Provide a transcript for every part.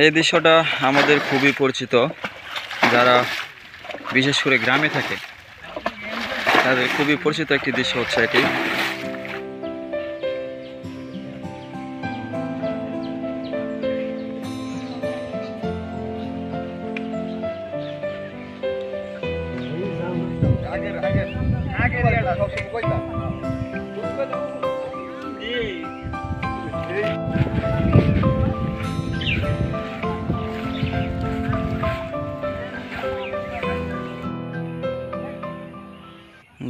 এই দৃশ্যটা আমাদের খুবই পরিচিত। যারা বিশেষ করে গ্রামে থাকে তাদের খুবই পরিচিত একটি দৃশ্য হচ্ছে এটি।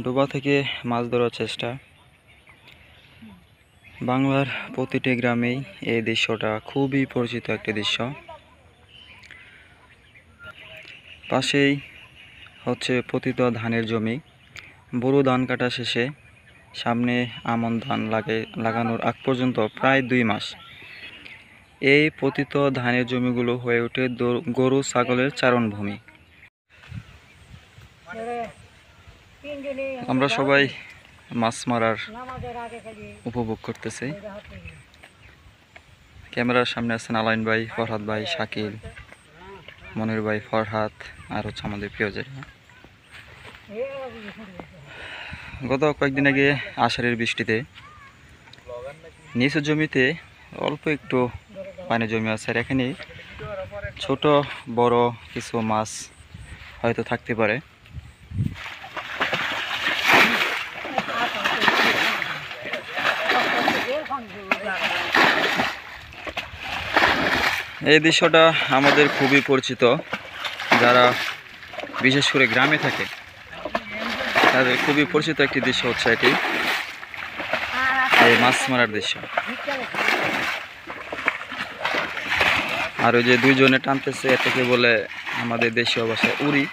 ডোবা থেকে মাছ ধরার চেষ্টা। বাংলার প্রতিটি গ্রামেই এই দৃশ্যটা খুবই পরিচিত একটি দৃশ্য। পাশেই হচ্ছে পতিত ধানের জমি। বোরো ধান কাটা শেষে সামনে আমন ধান লাগানোর আগ পর্যন্ত প্রায় 2 মাস এই পতিত ধানের জমিগুলো হয়ে ওঠে গরু ছাগলের চারণভূমি। আমরা সবাই মাছ মারার উপভোগ করতেছি। ক্যামেরার সামনে আছেন আলাইন ভাই, ফরহাদ ভাই, শাকিল, মনির ভাই, ফরহাদ আর হচ্ছে আমাদের প্রিয়জন। গত কয়েকদিন আগে আষাঢ়ের বৃষ্টিতে নিচু জমিতে অল্প একটু পানি জমি আছে, আর এখানে ছোট বড় কিছু মাছ হয়তো থাকতে পারে। এই দৃশ্যটা আমাদের খুবই পরিচিত। যারা বিশেষ করে গ্রামে থাকে তাদের খুবই পরিচিত একটি দৃশ্য হচ্ছে এটি, এই মাছ মারার দৃশ্য। আর ওই যে 2 জনে টানতেছে, এটাকে বলে আমাদের দেশীয় ভাষায় উড়ি।